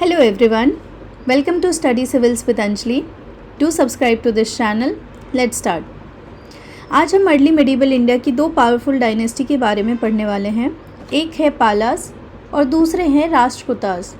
Hello everyone, welcome to Study Civils with Anjali. Do subscribe to this channel. Let's start. आज हम early medieval India की दो powerful dynasty के बारे में पढ़ने वाले हैं. एक है पालास और दूसरे हैं राष्ट्रकूटास.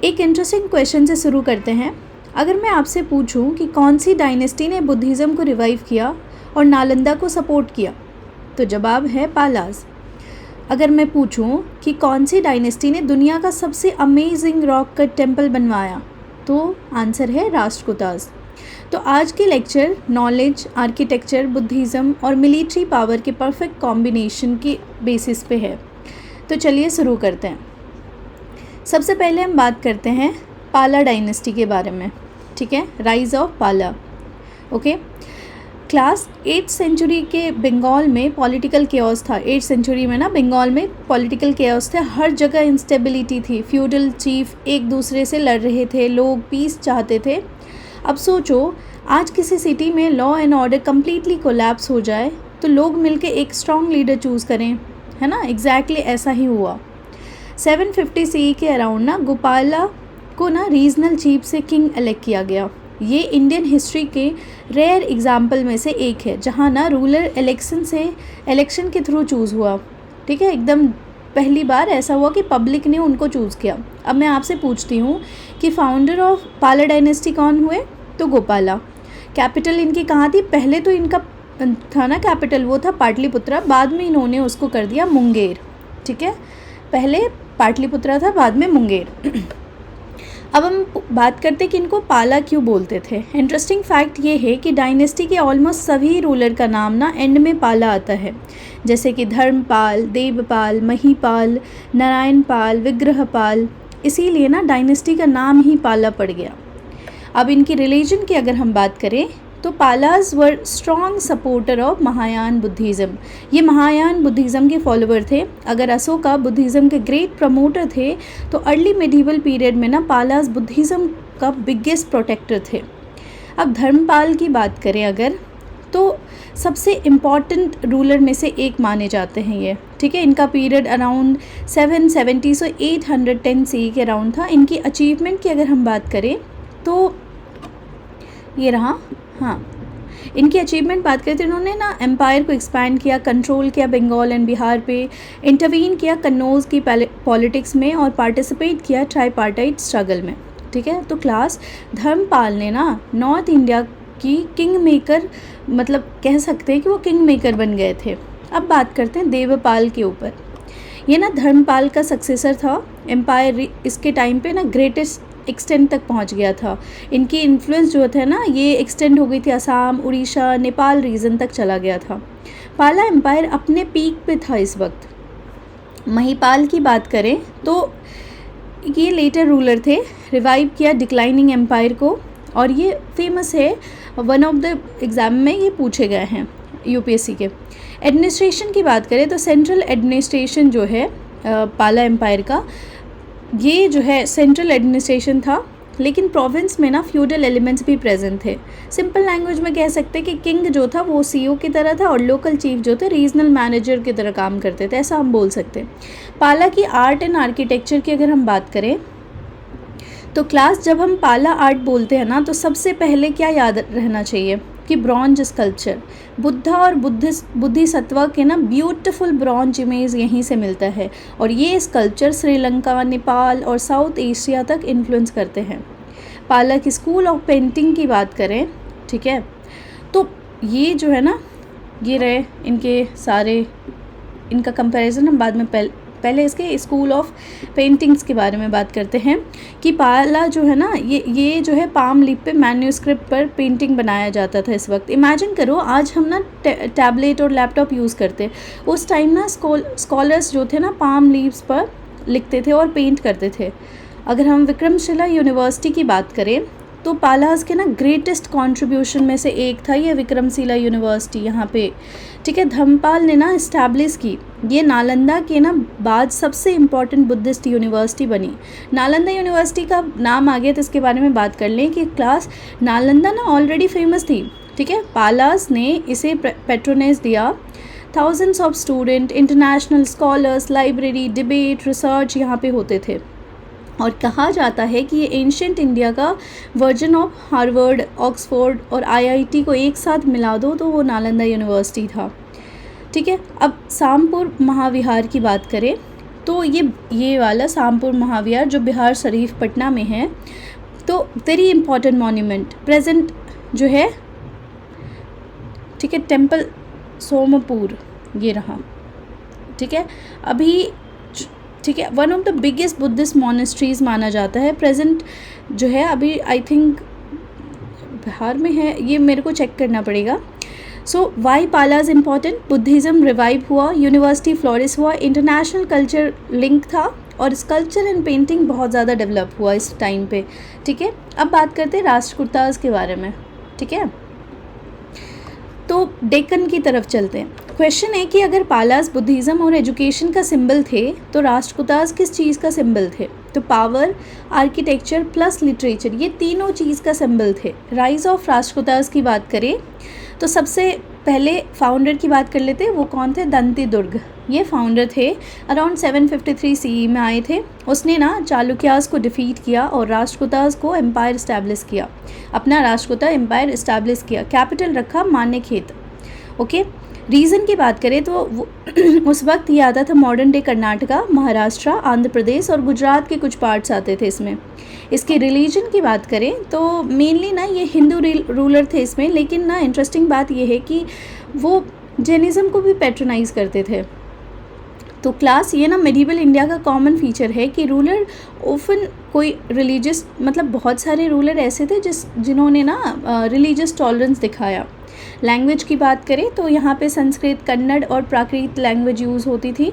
एक इंटरेस्टिंग क्वेश्चन से शुरू करते हैं. अगर मैं आपसे पूछूं कि कौन सी डायनेस्टी ने बुद्धिज़्म को रिवाइव किया और नालंदा को सपोर्ट किया, तो जवाब है पालास. अगर मैं पूछूं कि कौन सी डायनेस्टी ने दुनिया का सबसे अमेजिंग रॉक कट टेम्पल बनवाया, तो आंसर है राष्ट्रकूटास. तो आज के लेक्चर नॉलेज, आर्किटेक्चर, बुद्धिज़्म और मिलिट्री पावर के परफेक्ट कॉम्बिनेशन के बेसिस पे है. तो चलिए शुरू करते हैं. सबसे पहले हम बात करते हैं पाला डायनेस्टी के बारे में. ठीक है, राइज ऑफ पाला. ओके क्लास, 8th सेंचुरी के बंगाल में पॉलिटिकल केओस था. 8th सेंचुरी में ना बंगाल में पॉलिटिकल केओस था. हर जगह इंस्टेबिलिटी थी. फ्यूडल चीफ एक दूसरे से लड़ रहे थे. लोग पीस चाहते थे. अब सोचो, आज किसी सिटी में law and order completely collapse हो जाए तो लोग मिलके एक स्ट्रॉन्ग लीडर चूज़ करें, है ना. एग्जैक्टली ऐसा ही हुआ. 750 CE के अराउंड ना गोपाला को ना रीजनल चीफ से किंग इलेक्ट किया गया. ये इंडियन हिस्ट्री के रेयर एग्जाम्पल में से एक है जहाँ ना रूलर इलेक्शन के थ्रू चूज़ हुआ. ठीक है, एकदम पहली बार ऐसा हुआ कि पब्लिक ने उनको चूज़ किया. अब मैं आपसे पूछती हूँ कि फाउंडर ऑफ पाला डायनेस्टी कौन हुए, तो गोपाला. कैपिटल इनकी कहाँ थी? पहले तो इनका था ना कैपिटल, वो था पाटलिपुत्रा. बाद में इन्होंने उसको कर दिया मुंगेर. ठीक है, पहले पाटलिपुत्रा था, बाद में मुंगेर. अब हम बात करते कि इनको पाला क्यों बोलते थे. इंटरेस्टिंग फैक्ट ये है कि डायनेस्टी के ऑलमोस्ट सभी रूलर का नाम ना एंड में पाला आता है, जैसे कि धर्मपाल, देवपाल, महीपाल, नारायणपाल, विग्रहपाल. इसीलिए ना डायनेस्टी का नाम ही पाला पड़ गया. अब इनकी रिलीजन की अगर हम बात करें तो Palas were strong supporter of Mahayana Buddhism. ये महायान बुद्धिज़्म के फॉलोअर थे. अगर अशोका बुद्धिज़्म के ग्रेट प्रमोटर थे तो अर्ली मेडिवल पीरियड में ना पालास बुद्धिज़्म का बिगेस्ट प्रोटेक्टर थे. अब धर्मपाल की बात करें अगर, तो सबसे इम्पॉर्टेंट रूलर में से एक माने जाते हैं ये. ठीक है, इनका पीरियड अराउंड 770 से 810 CE के अराउंड था. इनकी अचीवमेंट की अगर हम बात करें तो ये रहा. हाँ, इनकी अचीवमेंट बात करें तो इन्होंने ना एम्पायर को एक्सपैंड किया, कंट्रोल किया बंगाल एंड बिहार पे, इंटरवीन किया कन्नौज की पॉलिटिक्स में और पार्टिसिपेट किया ट्राईपार्टाइट स्ट्रगल में. ठीक है, तो क्लास धर्मपाल ने ना नॉर्थ इंडिया की किंग मेकर, मतलब कह सकते हैं कि वो किंग मेकर बन गए थे. अब बात करते हैं देवपाल के ऊपर. ये ना धर्मपाल का सक्सेसर था. एम्पायर इसके टाइम पे ना ग्रेटेस्ट एक्सटेंड तक पहुंच गया था. इनकी इन्फ्लुएंस जो था ना ये एक्सटेंड हो गई थी, असम, उड़ीसा, नेपाल रीजन तक चला गया था. पाला एम्पायर अपने पीक पे था इस वक्त. महीपाल की बात करें तो ये लेटर रूलर थे, रिवाइव किया डिक्लाइनिंग एम्पायर को, और ये फेमस है. वन ऑफ द एग्ज़ाम में ये पूछे गए हैं UPSC के. एडमिनिस्ट्रेशन की बात करें तो सेंट्रल एडमिनिस्ट्रेशन जो है पाला एम्पायर का, ये जो है सेंट्रल एडमिनिस्ट्रेशन था, लेकिन प्रोविंस में ना फ्यूडल एलिमेंट्स भी प्रेजेंट थे. सिंपल लैंग्वेज में कह सकते हैं कि किंग जो था वो CEO की तरह था और लोकल चीफ जो थे रीजनल मैनेजर की तरह काम करते थे, ऐसा हम बोल सकते हैं. पाला की आर्ट एंड आर्किटेक्चर की अगर हम बात करें तो क्लास, जब हम पाला आर्ट बोलते हैं ना तो सबसे पहले क्या याद रहना चाहिए कि ब्रॉन्ज स्कल्पचर, बुद्धा और बुद्धिसत्व के ना ब्यूटीफुल ब्रॉन्ज इमेज यहीं से मिलता है. और ये स्कल्पचर श्रीलंका, नेपाल और साउथ एशिया तक इन्फ्लुएंस करते हैं. पाला की स्कूल ऑफ पेंटिंग की बात करें, ठीक है, तो ये जो है ना, ये रहे इनके सारे, इनका कंपैरिजन हम बाद में पहले इसके स्कूल ऑफ पेंटिंग्स के बारे में बात करते हैं कि पाला जो है ना, ये जो है पाम लीफ पे मैन्यूस्क्रिप्ट पर पेंटिंग बनाया जाता था इस वक्त. इमेजिन करो, आज हम ना टैबलेट और लैपटॉप यूज़ करते, उस टाइम ना स्कॉलर्स जो थे ना पाम लीव्स पर लिखते थे और पेंट करते थे. अगर हम विक्रमशिला यूनिवर्सिटी की बात करें तो पालास के ना ग्रेटेस्ट कंट्रीब्यूशन में से एक था ये विक्रमशिला यूनिवर्सिटी यहाँ पे. ठीक है, धर्मपाल ने ना इस्टेब्लिश की. ये नालंदा के ना बाद सबसे इम्पॉर्टेंट बुद्धिस्ट यूनिवर्सिटी बनी. नालंदा यूनिवर्सिटी का नाम आ गया तो इसके बारे में बात कर लें कि क्लास, नालंदा ना ऑलरेडी फेमस थी. ठीक है, पालास ने इसे पेट्रोनेज दिया. Thousands of student, international scholars, library, debate, research यहाँ पे होते थे. और कहा जाता है कि ये एंशियंट इंडिया का वर्जन ऑफ हार्वर्ड, ऑक्सफोर्ड और आईआईटी को एक साथ मिला दो तो वो नालंदा यूनिवर्सिटी था। ठीक है, अब सामपुर महाविहार की बात करें तो ये वाला सामपुर महाविहार जो बिहार शरीफ पटना में है, तो वेरी इंपॉर्टेंट मॉन्यूमेंट प्रेजेंट जो है, ठीक है, टेम्पल सोमपुर ये रहा। ठीक है, अभी ठीक है, one of the biggest Buddhist monasteries माना जाता है प्रेजेंट जो है, अभी आई थिंक बिहार में है, ये मेरे को चेक करना पड़ेगा। So why Palas important, Buddhism revive हुआ, यूनिवर्सिटी फ्लोरिस हुआ, इंटरनेशनल कल्चर लिंक था और स्कल्पचर एंड पेंटिंग बहुत ज़्यादा डेवलप हुआ इस टाइम पे। ठीक है, अब बात करते हैं राष्ट्रकूटाज के बारे में। ठीक है, तो डेक्कन की तरफ चलते हैं। क्वेश्चन है कि अगर पालास बुद्धिज़्म और एजुकेशन का सिंबल थे तो राष्ट्रकूटाज किस चीज़ का सिंबल थे? तो पावर, आर्किटेक्चर प्लस लिटरेचर, ये तीनों चीज़ का सिंबल थे। राइज ऑफ राष्ट्रकूटाज की बात करें तो सबसे पहले फाउंडर की बात कर लेते हैं, वो कौन थे? दंती दुर्ग, ये फाउंडर थे, अराउंड 753 CE में आए थे। उसने ना चालुक्यास को डिफीट किया और राष्ट्रकूटाज को एम्पायर इस्टेब्लिश किया, अपना राष्ट्रकूटा एम्पायर इस्टेब्लिश किया, कैपिटल रखा मान्यखेत। ओके, रीज़न की बात करें तो उस वक्त ये आता था मॉडर्न डे कर्नाटका, महाराष्ट्र, आंध्र प्रदेश और गुजरात के कुछ पार्ट्स आते थे इसमें। इसके रिलीजन की बात करें तो मेनली ना ये हिंदू रूलर थे इसमें, लेकिन ना इंटरेस्टिंग बात ये है कि वो जैनिज़्म को भी पैट्रोनाइज करते थे। तो क्लास ये ना मेडिवल इंडिया का कॉमन फीचर है कि रूलर ओफन कोई रिलीजियस, मतलब बहुत सारे रूलर ऐसे थे जिन्होंने ना रिलीजियस टॉलरेंस दिखाया। लैंग्वेज की बात करें तो यहाँ पे संस्कृत, कन्नड़ और प्राकृत लैंग्वेज यूज़ होती थी।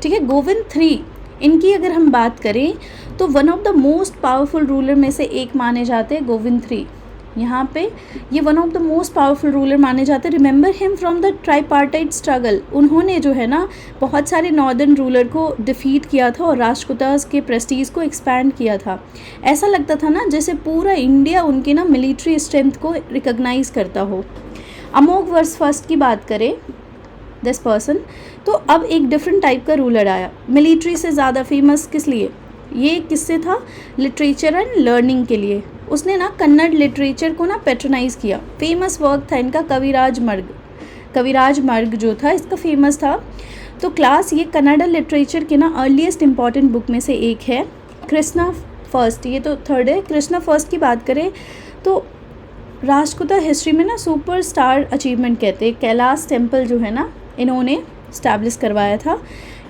ठीक है, गोविंद III इनकी अगर हम बात करें तो one of the most powerful ruler में से एक माने जाते हैं गोविंद III। यहाँ पे ये one of the most powerful ruler माने जाते हैं। Remember him from the tripartite struggle, उन्होंने जो है ना बहुत सारे नॉर्दर्न रूलर को डिफीट किया था और राष्ट्रकूटाज के प्रेस्टीज को एक्सपैंड किया था। ऐसा लगता था ना जैसे पूरा इंडिया उनके ना मिलिट्री स्ट्रेंथ को रिकॉग्नाइज करता हो। अमोघवर्ष फर्स्ट की बात करें, दिस पर्सन, तो अब एक डिफरेंट टाइप का रूलर आया, मिलिट्री से ज़्यादा फेमस किस लिए? ये किससे था? लिटरेचर एंड लर्निंग के लिए। उसने ना कन्नड़ लिटरेचर को ना पैट्रोनाइज किया। फेमस वर्क था इनका कविराज मर्ग जो था इसका फेमस था। तो क्लास ये कन्नड़ लिटरेचर के ना अर्लीस्ट इम्पॉर्टेंट बुक में से एक है। कृष्णा फर्स्ट, ये तो थर्ड है। कृष्णा फर्स्ट की बात करें तो राष्ट्रकूटा हिस्ट्री में ना सुपर स्टार अचीवमेंट कहते हैं। कैलाश टेम्पल जो है ना इन्होंने इस्टेब्लिश करवाया था।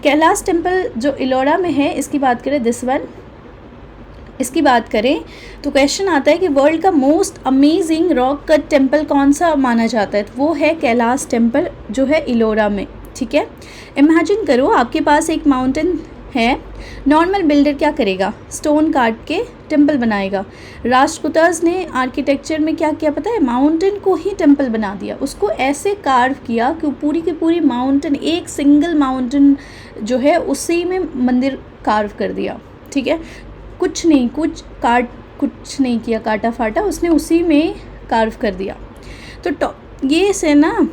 कैलाश टेम्पल जो इलोरा में है, इसकी बात करें दिस वन, इसकी बात करें तो क्वेश्चन आता है कि वर्ल्ड का most amazing rock cut temple कौन सा माना जाता है? तो वो है कैलाश टेम्पल जो है इलोरा में। ठीक है, इमेजिन करो आपके पास एक माउंटेन है, नॉर्मल बिल्डर क्या करेगा? स्टोन काट के टेम्पल बनाएगा। राष्ट्रकूटाज ने आर्किटेक्चर में क्या किया पता है? माउंटेन को ही टेम्पल बना दिया, उसको ऐसे कार्व किया कि पूरी की पूरी माउंटेन, एक सिंगल माउंटेन जो है उसी में मंदिर कार्व कर दिया। ठीक है, कुछ नहीं किया काटा फाटा, उसने उसी में कार्व कर दिया। तो ये से ना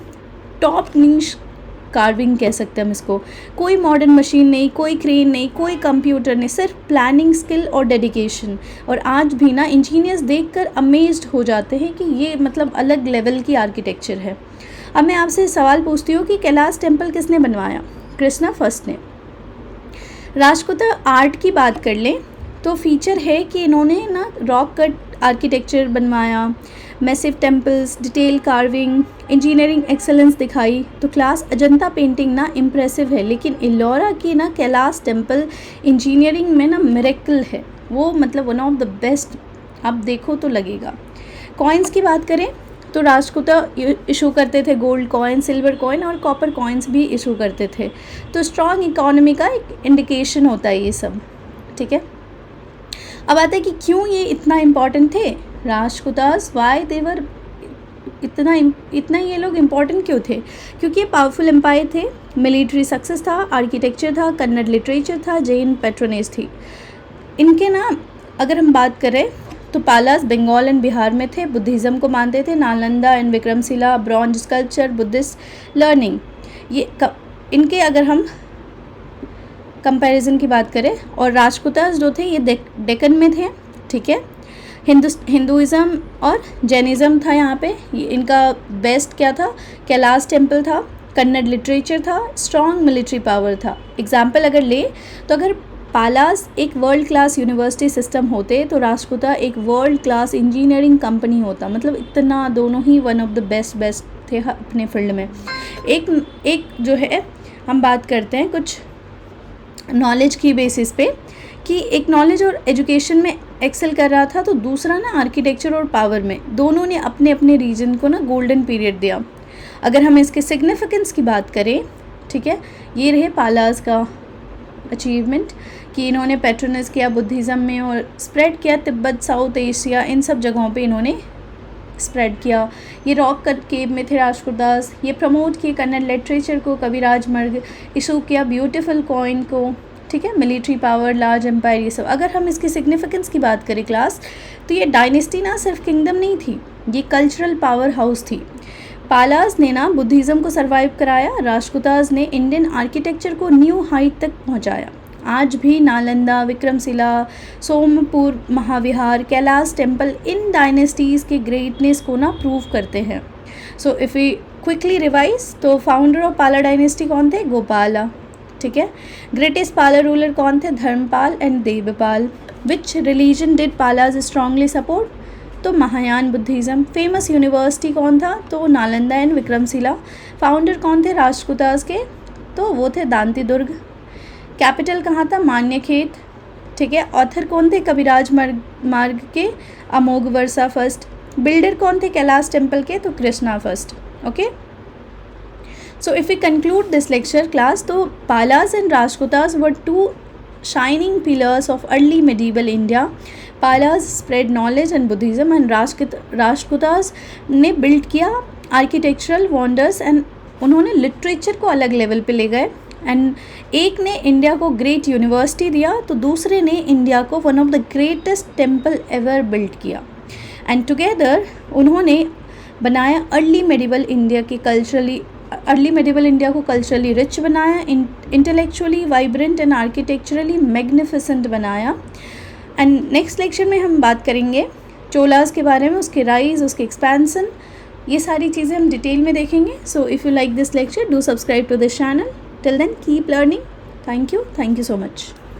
टॉप नीश कार्विंग कह सकते हैं हम इसको। कोई मॉडर्न मशीन नहीं, कोई क्रेन नहीं, कोई कंप्यूटर नहीं, सिर्फ प्लानिंग स्किल और डेडिकेशन। और आज भी ना इंजीनियर्स देखकर अमेज्ड हो जाते हैं कि ये मतलब अलग लेवल की आर्किटेक्चर है। अब मैं आपसे सवाल पूछती हूँ कि कैलाश टेम्पल किसने बनवाया? कृष्णा फर्स्ट ने। राष्ट्रकूटा आर्ट की बात कर लें तो फीचर है कि इन्होंने ना रॉक कट आर्किटेक्चर बनवाया, massive temples, detail carving, engineering excellence दिखाई। तो क्लास अजंता पेंटिंग ना इम्प्रेसिव है, लेकिन इलोरा की ना कैलाश टेम्पल इंजीनियरिंग में ना मिरेकल है, वो मतलब वन ऑफ द बेस्ट, आप देखो तो लगेगा। कॉइन्स की बात करें तो राष्ट्रकूटा इशू करते थे गोल्ड कॉइन, सिल्वर कॉइन और कॉपर कॉइन्स भी इशू करते थे। तो स्ट्रॉन्ग इकोनॉमी का एक इंडिकेशन होता है ये सब। ठीक है, अब आता है कि क्यों ये इतना इम्पॉर्टेंट थे राष्ट्रकूटास, वाई देवर इतना ये लोग इम्पॉर्टेंट क्यों थे? क्योंकि ये पावरफुल एम्पायर थे, मिलिट्री सक्सेस था, आर्किटेक्चर था, कन्नड़ लिटरेचर था, जैन पैट्रोनेज थी। इनके ना अगर हम बात करें तो पालास बंगाल एंड बिहार में थे, बुद्धिज़्म को मानते थे, Nalanda and Vikramshila, bronze sculpture, Buddhist learning. ये इनके अगर हम कंपैरिजन की बात करें, और राजपूतास जो थे ये डेक्कन में थे, ठीक है। हिंदुइज़्म और जैनिज़्म था यहाँ पे। इनका बेस्ट क्या था, कैलाश टेम्पल था, कन्नड़ लिटरेचर था, स्ट्रॉन्ग मिलिट्री पावर था। एग्जाम्पल अगर ले तो अगर पालास एक वर्ल्ड क्लास यूनिवर्सिटी सिस्टम होते तो राजपूता एक वर्ल्ड क्लास इंजीनियरिंग कंपनी होता। मतलब इतना दोनों ही वन ऑफ द बेस्ट थे अपने फील्ड में। एक जो है हम बात करते हैं कुछ नॉलेज की बेसिस पे कि एक नॉलेज और एजुकेशन में एक्सेल कर रहा था, तो दूसरा ना आर्किटेक्चर और पावर में, दोनों ने अपने अपने रीजन को ना गोल्डन पीरियड दिया। अगर हम इसके सिग्निफिकेंस की बात करें, ठीक है, ये रहे पालास का अचीवमेंट कि इन्होंने पैट्रोनाइज किया बुद्धिज़्म में और स्प्रेड किया तिब्बत, साउथ एशिया, इन सब जगहों पे इन्होंने स्प्रेड किया। ये रॉक कट केव में थे राजपूतास, ये प्रमोट किए कन्नड़ लिटरेचर को, कविराज मर्ग इशू किया ब्यूटीफुल कॉइन को, ठीक है, मिलिट्री पावर, लार्ज एम्पायर, ये सब। अगर हम इसकी सिग्निफिकेंस की बात करें क्लास, तो ये डायनेस्टी ना सिर्फ किंगडम नहीं थी, ये कल्चरल पावर हाउस थी। पालास ने ना बुद्धिज़्म को सर्वाइव कराया, राजपूतास ने इंडियन आर्किटेक्चर को न्यू हाइट तक पहुंचाया। आज भी नालंदा, विक्रमशिला, सोमपुर महाविहार, कैलाश टेम्पल इन डायनेस्टीज़ के ग्रेटनेस को ना प्रूव करते हैं। So if we quickly revise, तो फाउंडर ऑफ पाला डायनेस्टी कौन थे, गोपाला, ठीक है। ग्रेटेस्ट पाला रूलर कौन थे, Dharmapala and Devapala. Which religion did Palas strongly support, तो महायान बुद्धिज़्म। फेमस यूनिवर्सिटी कौन था, तो नालंदा एंड विक्रमशिला। फाउंडर कौन थे राजपूतास के, तो वो थे दांती दुर्ग। कैपिटल कहाँ था, मान्यखेत, ठीक है। ऑथर कौन थे, कविराज मार्ग के अमोघ वर्षा फर्स्ट। बिल्डर कौन थे कैलाश टेम्पल के, तो Krishna first. Okay, so if we conclude this lecture class, तो Palas and Rajputas were two shining pillars of early medieval India. Palas spread knowledge and Buddhism, and Rajputas ने बिल्ड किया आर्किटेक्चरल वंडर्स एंड उन्होंने literature को अलग level पे ले गए। And एक ने इंडिया को ग्रेट यूनिवर्सिटी दिया, तो दूसरे ने इंडिया को one of the greatest temple ever build किया। एंड टुगेदर उन्होंने बनाया अर्ली मेडिवल इंडिया को कल्चरली रिच बनाया, intellectually vibrant and architecturally magnificent बनाया। एंड नेक्स्ट लेक्चर में हम बात करेंगे चोलास के बारे में, उसके राइज, उसके एक्सपेंसन, ये सारी चीज़ें हम डिटेल में देखेंगे। So if you like this lecture, do subscribe to this channel. Till then keep learning. Thank you so much.